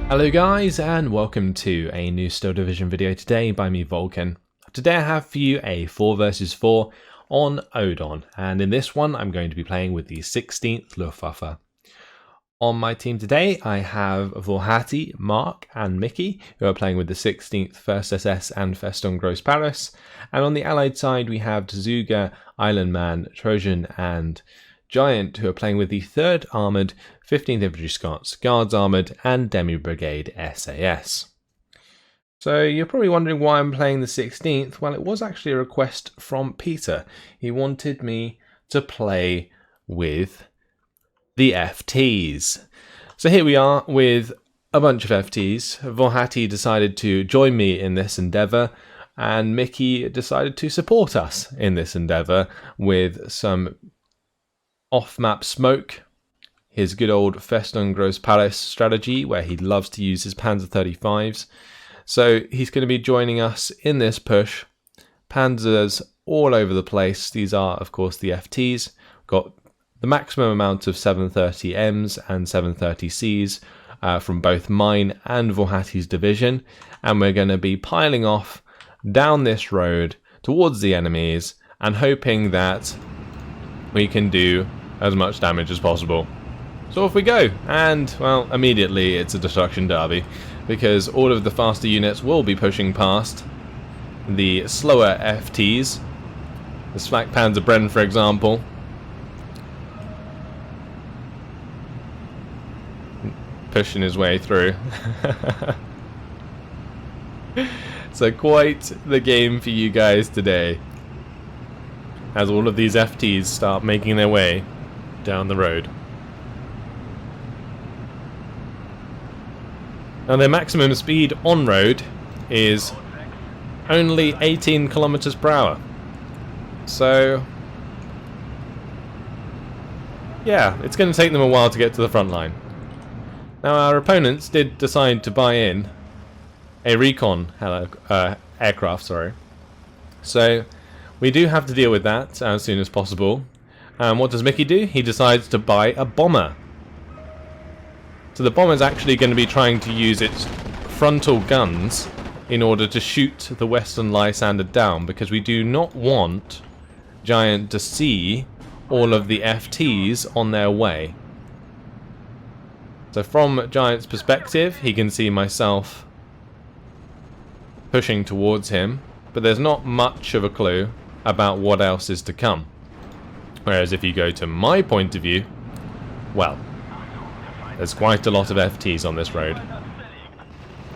Hello guys, and welcome to a new Steel Division video today by me, Vulcan. Today I have for you a 4 versus 4 on Odon, and in this one I'm going to be playing with the 16th Luftwaffe. On my team today I have Wlohaty, Mark and Mickey, who are playing with the 16th 1st SS and Festung Gross Paris, and on the allied side we have Tsuga, Islandman, Trojan and Giant, who are playing with the 3rd Armoured, 15th Infantry Scots, Guards Armoured and Demi Brigade SAS. So you're probably wondering why I'm playing the 16th. Well, it was actually a request from Peter. He wanted me to play with the FTs. So here we are with a bunch of FTs. Wlohaty decided to join me in this endeavour, and Mickey decided to support us in this endeavour with some off-map smoke, his good old Festung Gross Paris strategy where he loves to use his Panzer 35s. So he's going to be joining us in this push. Panzers all over the place. These are of course the FTs. Got the maximum amount of 730Ms and 730Cs from both mine and Wlohaty's division, and we're going to be piling off down this road towards the enemies and hoping that we can do as much damage as possible. So off we go, and well, immediately it's a destruction derby because all of the faster units will be pushing past the slower FTs. The Flak Panzer Bren, for example, pushing his way through. So quite the game for you guys today, as all of these FTs start making their way down the road. Now their maximum speed on road is only 18 kilometers per hour. So yeah, it's going to take them a while to get to the front line. Now our opponents did decide to buy in a recon aircraft, so we do have to deal with that as soon as possible. And what does Mickey do? He decides to buy a bomber. So the bomber is actually going to be trying to use its frontal guns in order to shoot the Western Lysander down, because we do not want Giant to see all of the FTs on their way. So from Giant's perspective, he can see myself pushing towards him, but there's not much of a clue about what else is to come. Whereas if you go to my point of view, well, there's quite a lot of FTs on this road.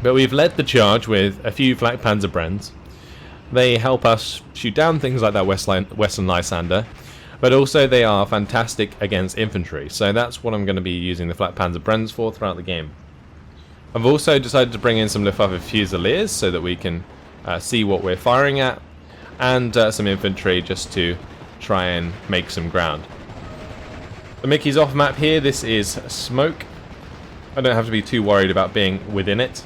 But we've led the charge with a few Flak Panzer Brens. They help us shoot down things like that Western Lysander, but also they are fantastic against infantry. So that's what I'm going to be using the Flak Panzer Brens for throughout the game. I've also decided to bring in some Luftwaffe Fusiliers so that we can see what we're firing at, and some infantry just to try and make some ground. The Mickey's off map here. This is smoke. I don't have to be too worried about being within it,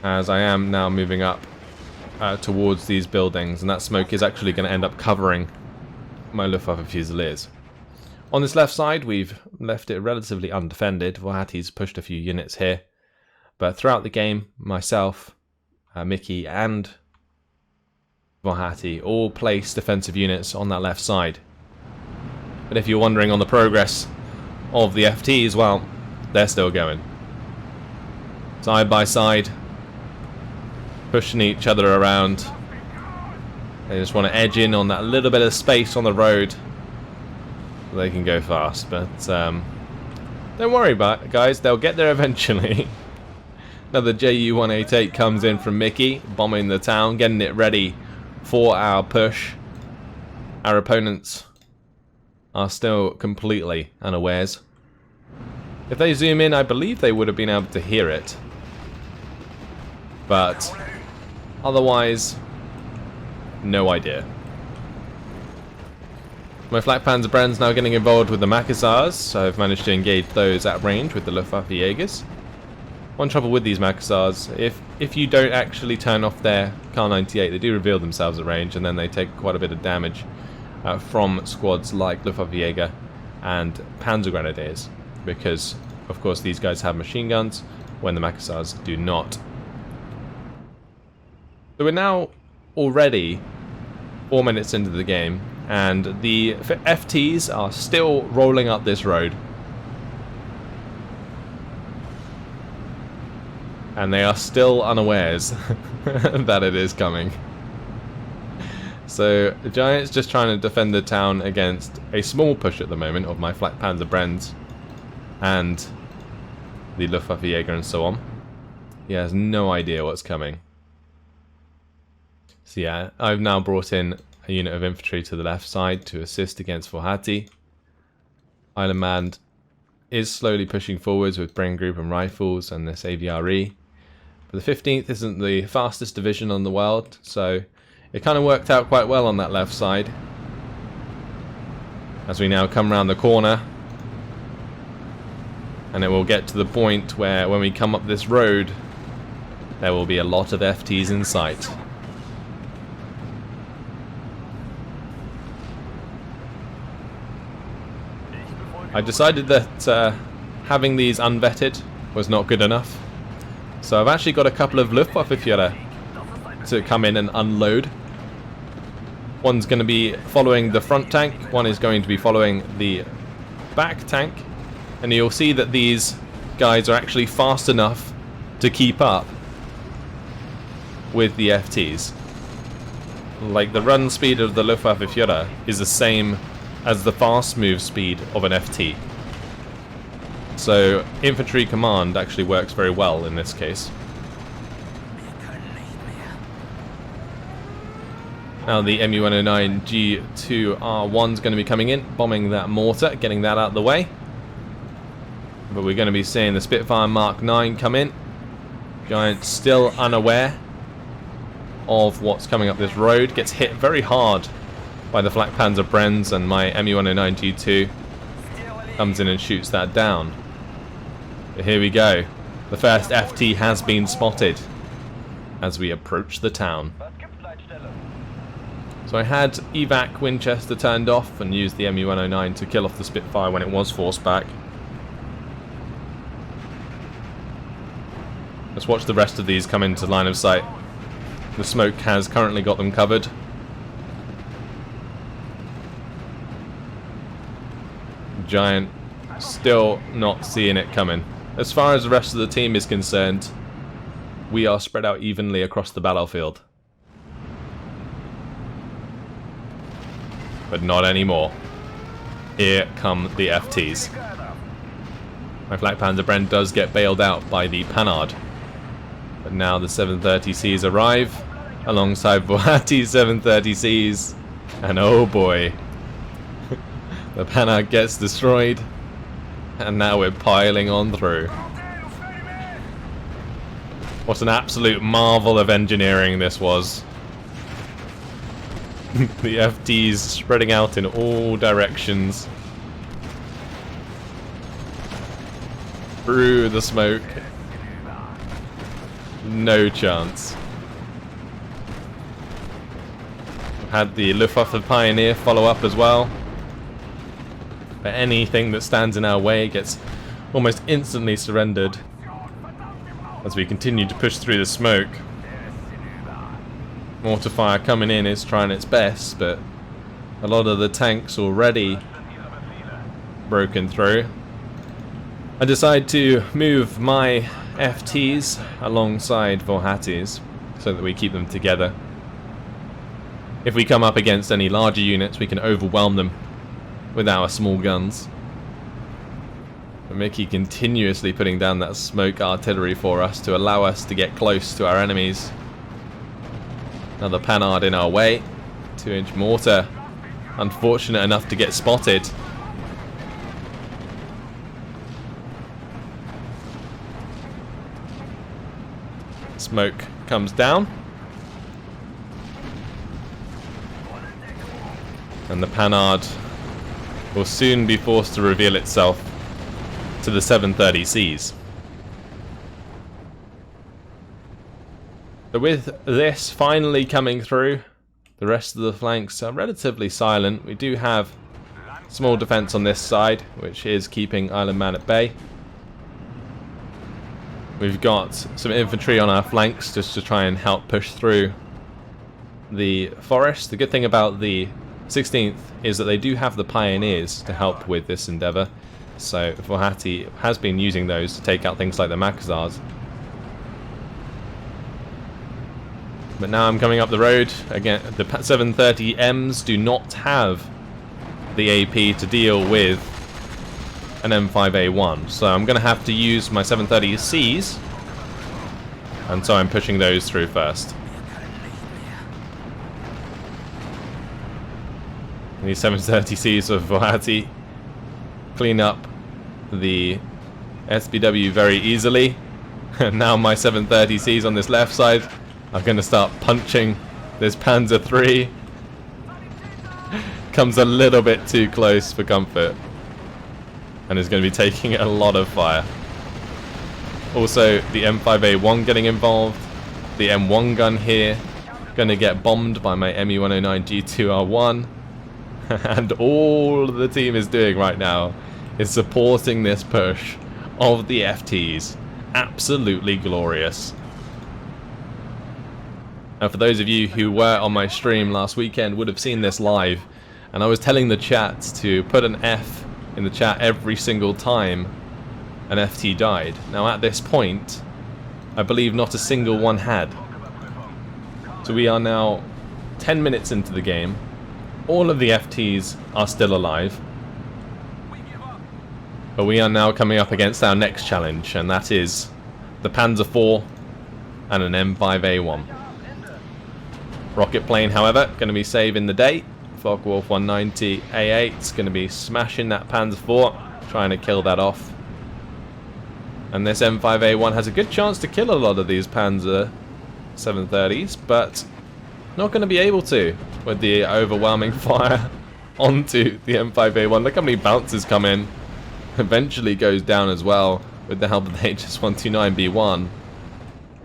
as I am now moving up towards these buildings, and that smoke is actually going to end up covering my Luftwaffe Fusiliers. On this left side we've left it relatively undefended. Wlohaty's pushed a few units here, but throughout the game myself, Mickey and Wlohaty all place defensive units on that left side. But if you're wondering on the progress of the FTs, well, they're still going. Side by side, pushing each other around. They just want to edge in on that little bit of space on the road so they can go fast. But don't worry about it, guys, they'll get there eventually. Another Ju-188 comes in from Mickey, bombing the town, getting it ready for our push. Our opponents are still completely unawares. If they zoom in, I believe they would have been able to hear it, but otherwise, no idea. My Flak Panzer Bren's now getting involved with the Macassars, so I've managed to engage those at range with the Luftwaffe Jaegers. One trouble with these Macassars, if you don't actually turn off their Kar 98, they do reveal themselves at range, and then they take quite a bit of damage from squads like Luftwaffe Jaeger and Panzer Grenadiers. because of course these guys have machine guns when the Makassars do not. So we're now already 4 minutes into the game, and the FTs are still rolling up this road. And they are still unawares that it is coming. So the Giants just trying to defend the town against a small push at the moment of my Flak Panzer Brenns and the Luftwaffe Jäger and so on. He has no idea what's coming. So yeah, I've now brought in a unit of infantry to the left side to assist against Wlohaty. Island Man is slowly pushing forwards with Brain Group and rifles and this AVRE. But the 15th isn't the fastest division on the world, so it kind of worked out quite well on that left side. As we now come around the corner, and it will get to the point where when we come up this road, there will be a lot of FTs in sight. I decided that having these unvetted was not good enough. So I've actually got a couple of Luftwaffe Führer to come in and unload. One's going to be following the front tank, one is going to be following the back tank. And you'll see that these guys are actually fast enough to keep up with the FTs. Like, the run speed of the Luftwaffe Führer is the same as the fast move speed of an FT. So infantry command actually works very well in this case. Now the MU-109G2R1 is going to be coming in, bombing that mortar, getting that out of the way. But we're going to be seeing the Spitfire Mark 9 come in. Giant still unaware of what's coming up this road. Gets hit very hard by the Flak Panzer Brenns, and my MU-109G2 comes in and shoots that down. But here we go. The first FT has been spotted as we approach the town. So I had evac Winchester turned off and used the MU-109 to kill off the Spitfire when it was forced back. Let's watch the rest of these come into line of sight. The smoke has currently got them covered. Giant still not seeing it coming. As far as the rest of the team is concerned, we are spread out evenly across the battlefield. But not anymore. Here come the FTs. My Flak Panzer Brenn does get bailed out by the Panhard. But now the 730Cs arrive alongside Wlohaty 730Cs. And oh boy. The Panhard gets destroyed. And now we're piling on through. What an absolute marvel of engineering this was. The FTs spreading out in all directions. Through the smoke. No chance. Had the Luftwaffe Pioneer follow up as well. But anything that stands in our way gets almost instantly surrendered as we continue to push through the smoke. Mortar fire coming in is trying its best, but a lot of the tanks already broken through. I decide to move my FTs alongside Wlohaty's so that we keep them together. If we come up against any larger units, we can overwhelm them with our small guns. But Mickey continuously putting down that smoke artillery for us to allow us to get close to our enemies. Another Panhard in our way. 2-inch mortar. Unfortunate enough to get spotted. Smoke comes down. And the Panhard will soon be forced to reveal itself to the 730Cs. So with this finally coming through, the rest of the flanks are relatively silent. We do have small defense on this side, which is keeping Island Man at bay. We've got some infantry on our flanks just to try and help push through the forest. The good thing about the 16th is that they do have the pioneers to help with this endeavour. So Wlohaty has been using those to take out things like the Makazars. But now I'm coming up the road. Again, the 730Ms do not have the AP to deal with an M5A1. So I'm going to have to use my 730Cs. And so I'm pushing those through first. And these 730Cs of Wlohaty clean up the SBW very easily. And now my 730Cs on this left side are going to start punching this Panzer III. Comes a little bit too close for comfort. And is going to be taking a lot of fire. Also, the M5A1 getting involved. The M1 gun here going to get bombed by my ME109 G2R1. And all the team is doing right now is supporting this push of the FTs. Absolutely glorious. And for those of you who were on my stream last weekend would have seen this live, and I was telling the chat to put an F in the chat every single time an FT died. Now at this point, I believe not a single one had. So we are now 10 minutes into the game. All of the FTs are still alive. But we are now coming up against our next challenge, and that is the Panzer IV and an M5A1. Rocket plane, however, going to be saving the day. Focke-Wulf 190 A8 is going to be smashing that Panzer IV, trying to kill that off. And this M5A1 has a good chance to kill a lot of these Panzer 730s, but not going to be able to with the overwhelming fire onto the M5A1. Look how many bounces come in. Eventually goes down as well with the help of the HS-129B1.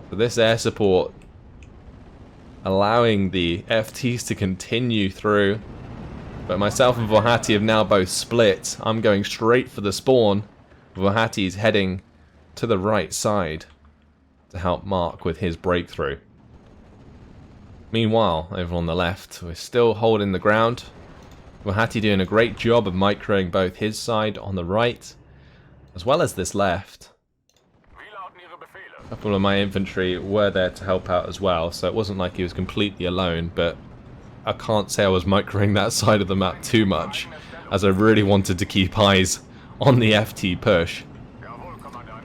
So this air support allowing the FTs to continue through. But myself and Wlohaty have now both split. I'm going straight for the spawn. Wlohaty's heading to the right side to help Mark with his breakthrough. Meanwhile, over on the left, we're still holding the ground. Wlohaty doing a great job of microing both his side on the right, as well as this left. A couple of my infantry were there to help out as well, so it wasn't like he was completely alone, but I can't say I was microing that side of the map too much, as I really wanted to keep eyes on the FT push.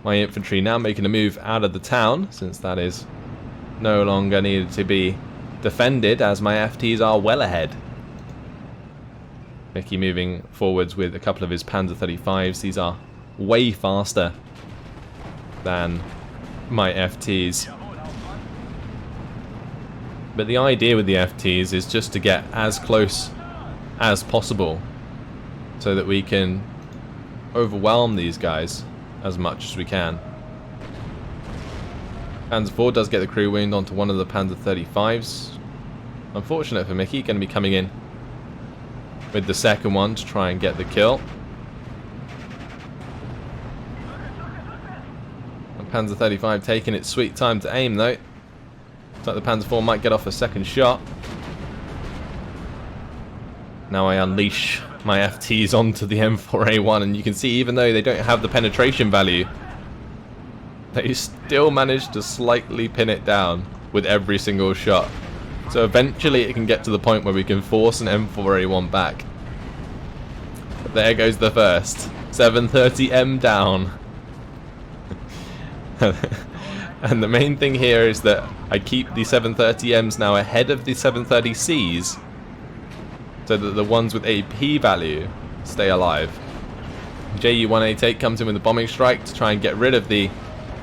My infantry now making a move out of the town, since that is no longer needed to be defended, as my FTs are well ahead. Mickey moving forwards with a couple of his Panzer 35s. These are way faster than my FTs. But the idea with the FTs is just to get as close as possible so that we can overwhelm these guys as much as we can. Panzer IV does get the crew wound onto one of the Panzer 35s. Unfortunate for Mickey, going to be coming in with the second one to try and get the kill. Panzer 35 taking its sweet time to aim though. Looks like the Panzer IV might get off a second shot. Now I unleash my FTs onto the M4A1, and you can see even though they don't have the penetration value, they still manage to slightly pin it down with every single shot. So eventually it can get to the point where we can force an M4A1 back. But there goes the first. 730M down. And the main thing here is that I keep the 730Ms now ahead of the 730Cs so that the ones with AP value stay alive. JU-188 comes in with a bombing strike to try and get rid of the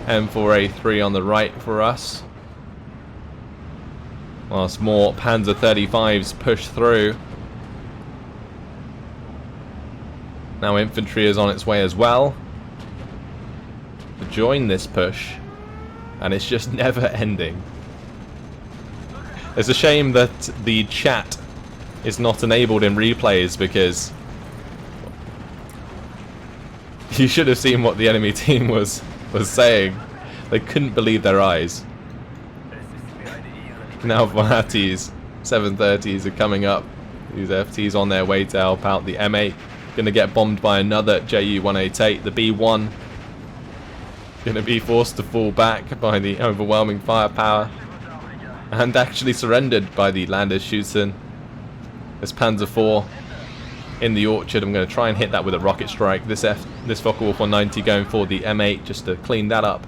M4A3 on the right for us, whilst more Panzer 35s push through. Now infantry is on its way as well to join this push, and it's just never ending. It's a shame that the chat is not enabled in replays, because You should have seen what the enemy team was saying. They couldn't believe their eyes. Now Wlohaty's 730s are coming up. These FTs on their way to help out the M8. Going to get bombed by another Ju-188. The B1 going to be forced to fall back by the overwhelming firepower. And actually surrendered by the Landesschützen. This Panzer IV in the orchard. I'm going to try and hit that with a rocket strike. This Focke-Wulf 190 going for the M8 just to clean that up.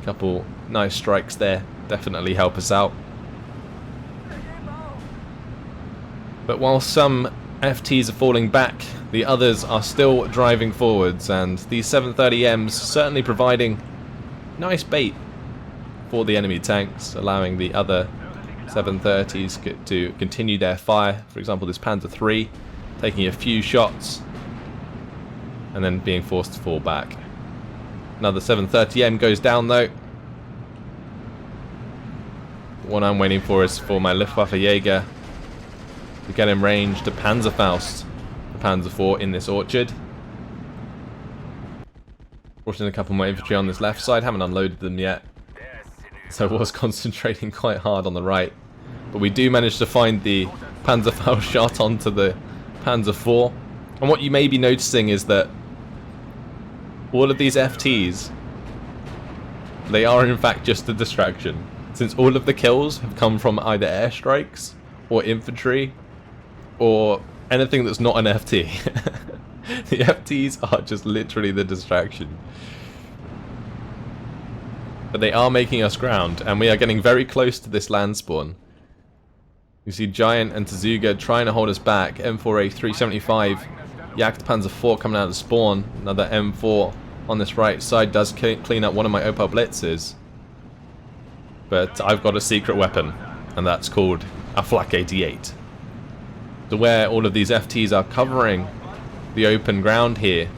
A couple nice strikes there. Definitely help us out. But while some FTs are falling back, the others are still driving forwards, and these 730Ms certainly providing nice bait for the enemy tanks, allowing the other 730s to continue their fire. For example, this Panzer III taking a few shots and then being forced to fall back. Another 730M goes down though. What I'm waiting for is for my Luftwaffe Jäger to get in range to Panzerfaust, the Panzer IV in this orchard. Brought in a couple more infantry on this left side, haven't unloaded them yet. So I was concentrating quite hard on the right. But we do manage to find the Panzerfaust shot onto the Panzer IV. And what you may be noticing is that all of these FTs, they are in fact just a distraction. Since all of the kills have come from either airstrikes or infantry or anything that's not an FT. The FTs are just literally the distraction. But they are making us ground, and we are getting very close to this land spawn. You see Giant and Tezuga trying to hold us back. M4A 375 Jagdpanzer IV coming out of the spawn. Another M4 on this right side does clean up one of my Opel Blitzes. But I've got a secret weapon, and that's called a Flak 88. So where all of these FTs are covering the open ground here,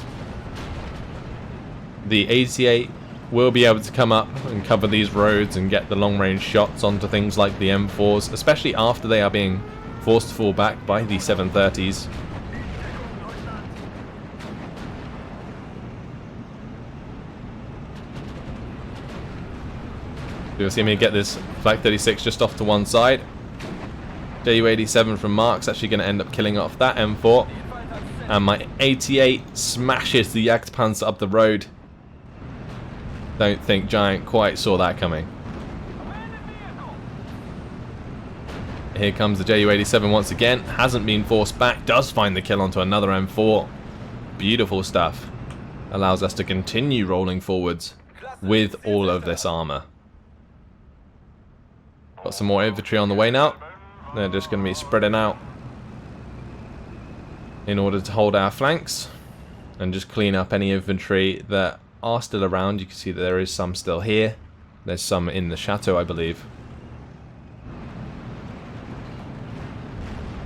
the 88 will be able to come up and cover these roads and get the long-range shots onto things like the M4s, especially after they are being forced to fall back by the 730s. You'll see me get this Flak 36 just off to one side. Ju-87 from Mark's actually going to end up killing off that M4. And my 88 smashes the Jagdpanzer up the road. Don't think Giant quite saw that coming. Here comes the Ju-87 once again. Hasn't been forced back. Does find the kill onto another M4. Beautiful stuff. Allows us to continue rolling forwards with all of this armor. Got some more infantry on the way now. They're just going to be spreading out in order to hold our flanks and just clean up any infantry that are still around. You can see that there is some still here. There's some in the chateau, I believe.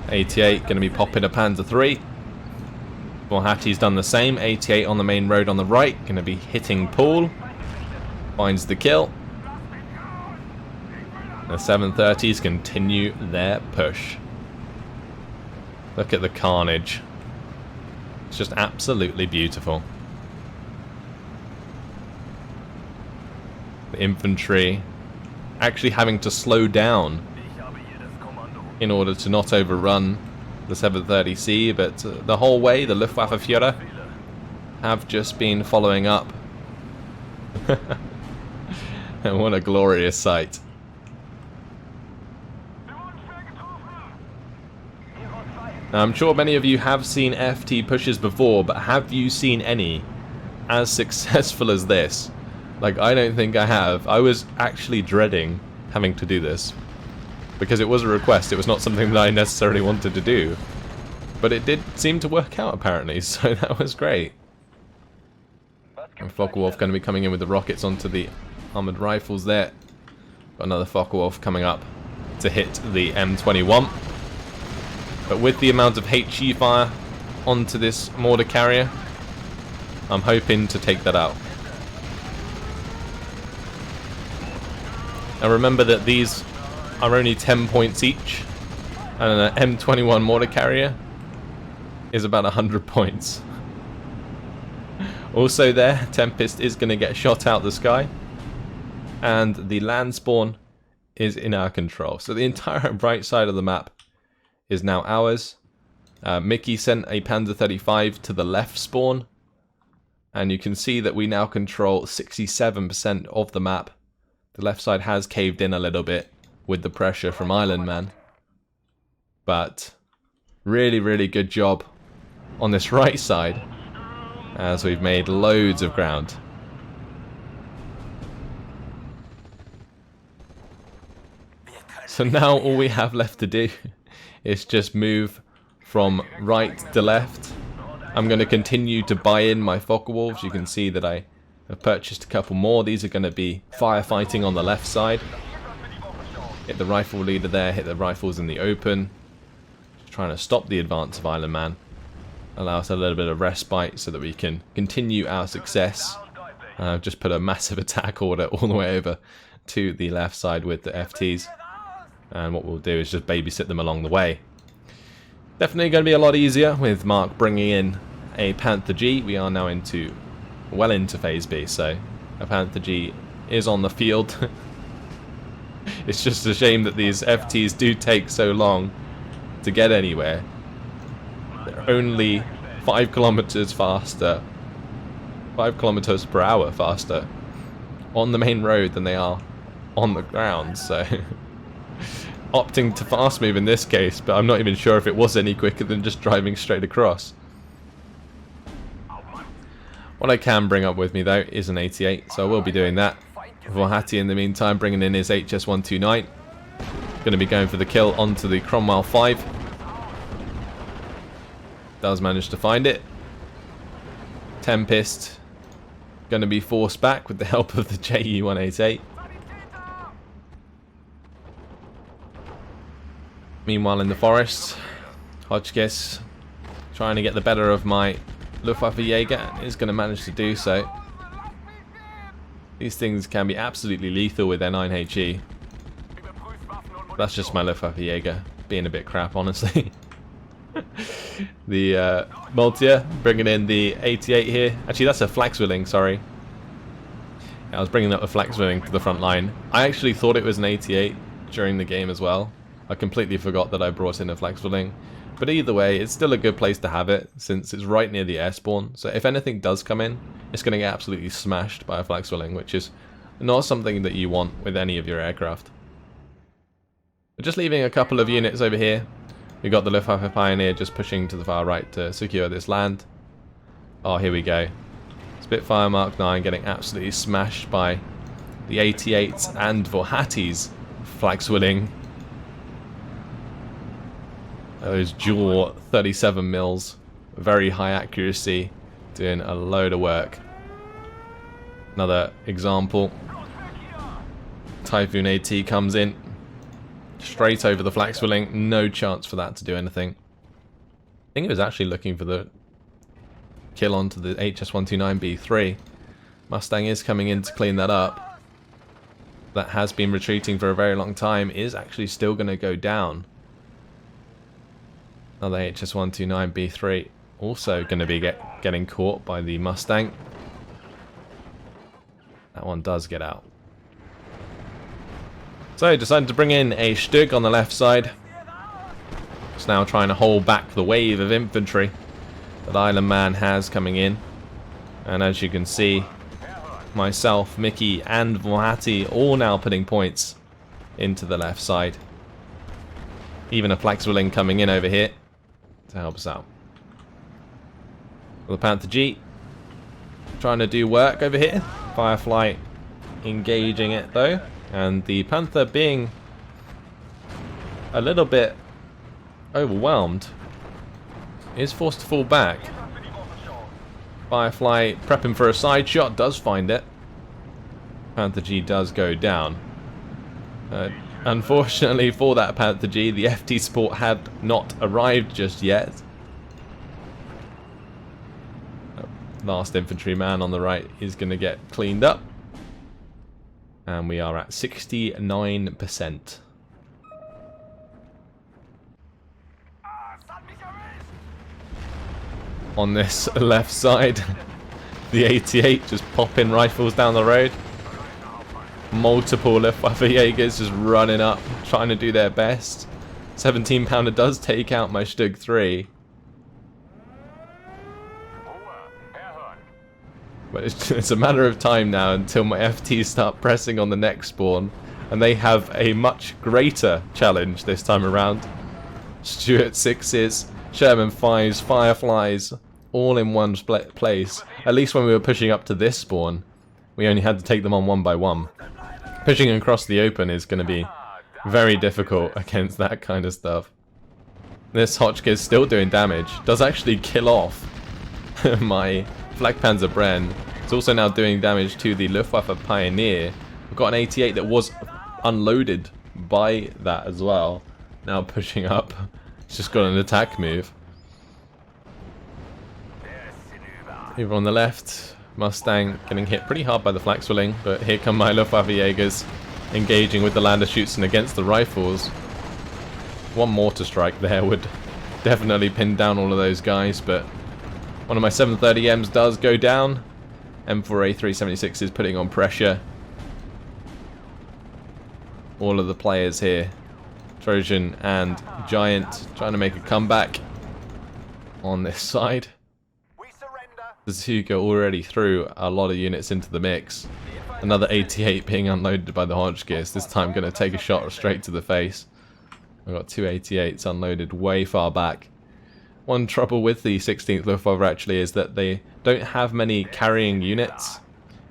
88 going to be popping a Panzer III. Wlohaty's done the same. 88 on the main road on the right, going to be hitting Pool. Finds the kill. The 730s continue their push. Look at the carnage. It's just absolutely beautiful. The infantry actually having to slow down in order to not overrun the 730C, but the whole way the Luftwaffe Führer have just been following up. And what a glorious sight. Now, I'm sure many of you have seen FT pushes before, but have you seen any as successful as this? Like, I don't think I have. I was actually dreading having to do this, because it was a request. It was not something that I necessarily wanted to do. But it did seem to work out, apparently, so that was great. And Focke-Wulf going to be coming in with the rockets onto the armoured rifles there. Got another Focke-Wulf coming up to hit the M21. But with the amount of HE fire onto this mortar carrier, I'm hoping to take that out. Now remember that these are only 10 points each, and an M21 mortar carrier is about 100 points. Also there, Tempest is going to get shot out the sky. And the land spawn is in our control. So the entire right side of the map is now ours. Mickey sent a Panzer 35 to the left spawn. And you can see that we now control 67% of the map. The left side has caved in a little bit with the pressure from Island Man. But really, really good job on this right side, as we've made loads of ground. So now all we have left to do is just move from right to left. I'm going to continue to buy in my Focke-Wulfs. You can see that I have purchased a couple more. These are going to be firefighting on the left side. Hit the rifle leader there, hit the rifles in the open. Just trying to stop the advance of Island Man. Allow us a little bit of respite so that we can continue our success. I've just put a massive attack order all the way over to the left side with the FTs. And what we'll do is just babysit them along the way. Definitely going to be a lot easier with Mark bringing in a Panther G. We are now well into Phase B, so a Panther G is on the field. It's just a shame that these FTs do take so long to get anywhere. They're only 5 kilometers faster, 5 kilometers per hour faster on the main road than they are on the ground, so opting to fast move in this case, but I'm not even sure if it was any quicker than just driving straight across. What I can bring up with me though is an 88, so I will be doing that. Wlohaty in the meantime bringing in his HS-129. Going to be going for the kill onto the Cromwell 5. Does manage to find it. Tempest going to be forced back with the help of the JE-188. Meanwhile in the forest, Hotchkiss trying to get the better of my Luftwaffe Jaeger and is going to manage to do so. These things can be absolutely lethal with their 9HE. That's just my Luftwaffe Jaeger being a bit crap, honestly. The Multier bringing in the 88 here. Actually, that's a Flak-Zwilling, sorry. I was bringing up a Flak-Zwilling to the front line. I actually thought it was an 88 during the game as well. I completely forgot that I brought in a Flak-Zwilling. But either way, it's still a good place to have it, since it's right near the air spawn. So if anything does come in, it's going to get absolutely smashed by a Flak-Zwilling, which is not something that you want with any of your aircraft. But just leaving a couple of units over here. We've got the Luftwaffe Pioneer just pushing to the far right to secure this land. Oh, here we go. Spitfire Mark 9 getting absolutely smashed by the 88s and Wlohaty's Flak-Zwilling. Those dual 37 mils, very high accuracy, doing a load of work. Another example. Typhoon AT comes in, straight over the Flak-Zwilling, no chance for that to do anything. I think it was actually looking for the kill onto the HS-129B3. Mustang is coming in to clean that up. That has been retreating for a very long time, is actually still going to go down. Another HS-129B3 also going to be getting caught by the Mustang. That one does get out. So decided to bring in a Stug on the left side. It's now trying to hold back the wave of infantry that Island Man has coming in. And as you can see, myself, Mickey and Wlohaty all now putting points into the left side. Even a Flak-Zwilling coming in over here to help us out. The Panther G trying to do work over here. Firefly engaging it though, and the Panther being a little bit overwhelmed is forced to fall back. Firefly prepping for a side shot, does find it. Panther G does go down. Unfortunately for that Panther G, the FT support had not arrived just yet. Last infantryman on the right is going to get cleaned up. And we are at 69%. On this left side, The 88 just popping rifles down the road. Multiple Luftwaffe Jaegers just running up, trying to do their best. 17 pounder does take out my Stug 3. But it's a matter of time now until my FTs start pressing on the next spawn. And they have a much greater challenge this time around. Stuart 6s, Sherman 5s, Fireflies, all in one place. At least when we were pushing up to this spawn, we only had to take them on one by one. Pushing across the open is going to be very difficult against that kind of stuff. This Hotchkiss is still doing damage. Does actually kill off my Flakpanzer Bren. It's also now doing damage to the Luftwaffe Pioneer. We've got an 88 that was unloaded by that as well. Now pushing up. It's just got an attack move. Over on the left, Mustang getting hit pretty hard by the Flak-Swilling, but here come my Luftwaffe Jaegers engaging with the Landerschutzen against the rifles. One mortar strike there would definitely pin down all of those guys, but one of my 730Ms does go down. M4A376 is putting on pressure. All of the players here, Trojan and Giant, trying to make a comeback on this side. The Bazooka already threw a lot of units into the mix. Another 88 being unloaded by the Hotchkiss, this time going to take a shot straight to the face. I've got two 88s unloaded way far back. One trouble with the 16th Luftwaffe actually is that they don't have many carrying units,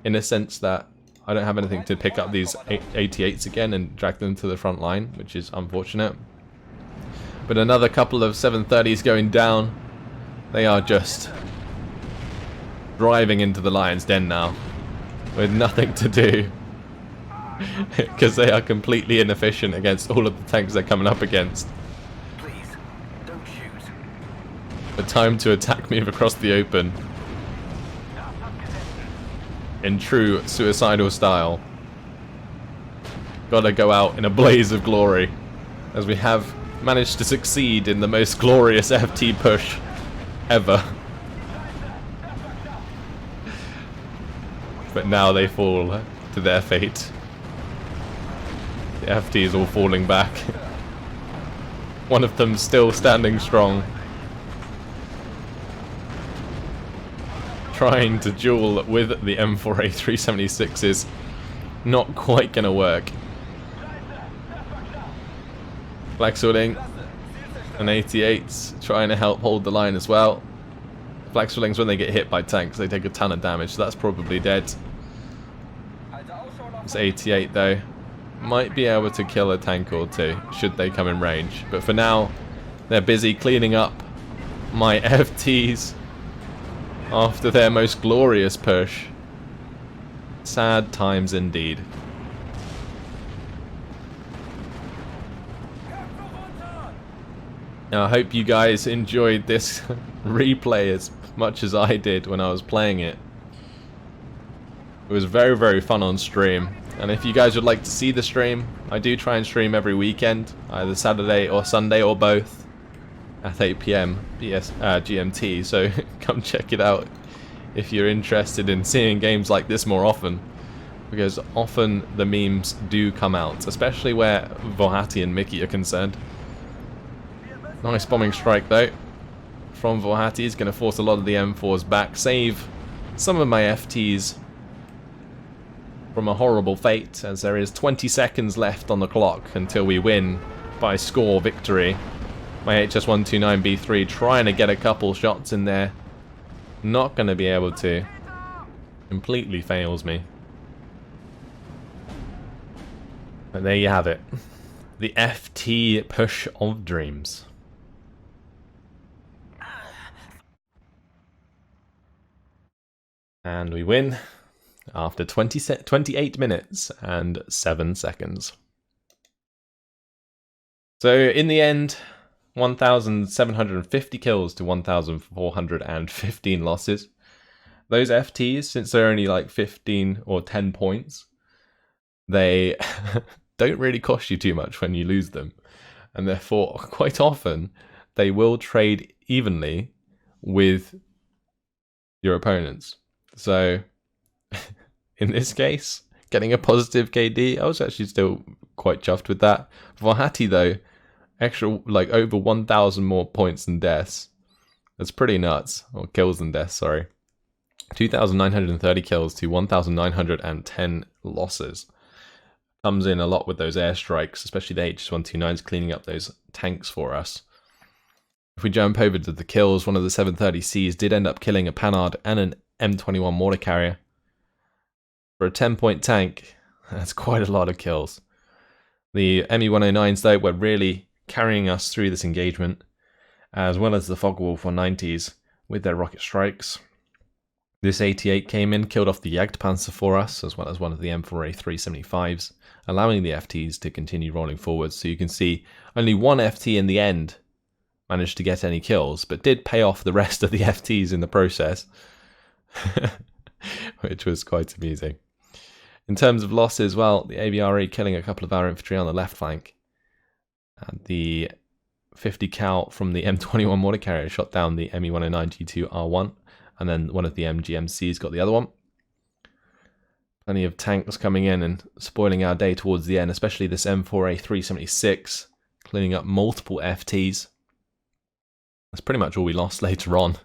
in the sense that I don't have anything to pick up these 88s again and drag them to the front line, which is unfortunate. But another couple of 730s going down. They are just driving into the Lion's Den now with nothing to do because they are completely inefficient against all of the tanks they're coming up against. Please, don't shoot. The time to attack move across the open in true suicidal style. Gotta go out in a blaze of glory, as we have managed to succeed in the most glorious FT push ever. But now they fall to their fate. The FT is all falling back. One of them still standing strong, trying to duel with the M4A376 is not quite gonna work. Flak-Swilling and 88s trying to help hold the line as well. Flak-Swillings, when they get hit by tanks, they take a ton of damage, so that's probably dead. This 88 though might be able to kill a tank or two should they come in range, but for now they're busy cleaning up my FTs after their most glorious push. Sad times indeed. Now I hope you guys enjoyed this replay as much as I did when I was playing it. It was very, very fun on stream, and if you guys would like to see the stream, I do try and stream every weekend, either Saturday or Sunday or both, at 8 PM GMT, so come check it out if you're interested in seeing games like this more often, because often the memes do come out, especially where Wlohaty and Mickey are concerned. Nice bombing strike though from Wlohaty. Is going to force a lot of the M4s back, save some of my FTs from a horrible fate, as there is 20 seconds left on the clock until we win by score victory. My HS-129B3 trying to get a couple shots in there, not going to be able to. Completely fails me. And there you have it, the FT push of dreams. And we win after 28 minutes and 7 seconds. So in the end, 1,750 kills to 1,415 losses. Those FTs, since they're only like 15 or 10 points, they don't really cost you too much when you lose them. And therefore, quite often, they will trade evenly with your opponents. So in this case, getting a positive KD, I was actually still quite chuffed with that. Wlohaty though, extra like over 1,000 more points than deaths. That's pretty nuts. Or kills than deaths, sorry. 2,930 kills to 1,910 losses. Comes in a lot with those airstrikes, especially the HS-129s cleaning up those tanks for us. If we jump over to the kills, one of the 730Cs did end up killing a Panhard and an M21 mortar carrier. For a 10-point tank, that's quite a lot of kills. The Me-109s though were really carrying us through this engagement, as well as the Focke-Wulf 190s with their rocket strikes. This 88 came in, killed off the Jagdpanzer for us, as well as one of the M4A 375s, allowing the FTs to continue rolling forwards. So you can see only one FT in the end managed to get any kills, but did pay off the rest of the FTs in the process, which was quite amusing. In terms of losses, well, the AVRE killing a couple of our infantry on the left flank, and the 50 cal from the M21 mortar carrier shot down the Me-109 G2R1, and then one of the MGMCs got the other one. Plenty of tanks coming in and spoiling our day towards the end, especially this M4A 376, cleaning up multiple FTs. That's pretty much all we lost later on,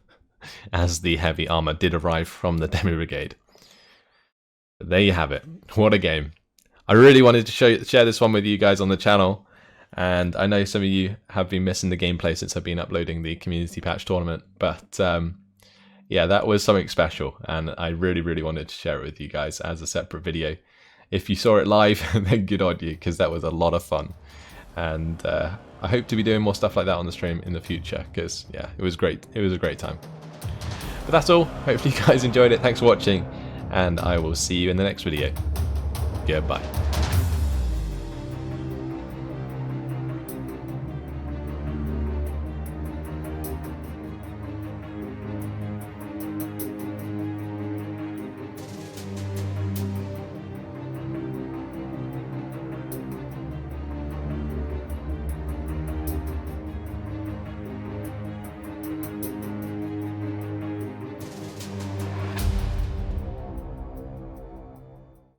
as the heavy armor did arrive from the Demi Brigade. But there you have it. What a game. I really wanted to share this one with you guys on the channel, and I know some of you have been missing the gameplay since I've been uploading the community patch tournament, but yeah, that was something special, and I really wanted to share it with you guys as a separate video. If you saw it live, then good on you, because that was a lot of fun. And I hope to be doing more stuff like that on the stream in the future, because yeah, it was great. It was a great time. But that's all. Hopefully you guys enjoyed it. Thanks for watching, and I will see you in the next video. Goodbye.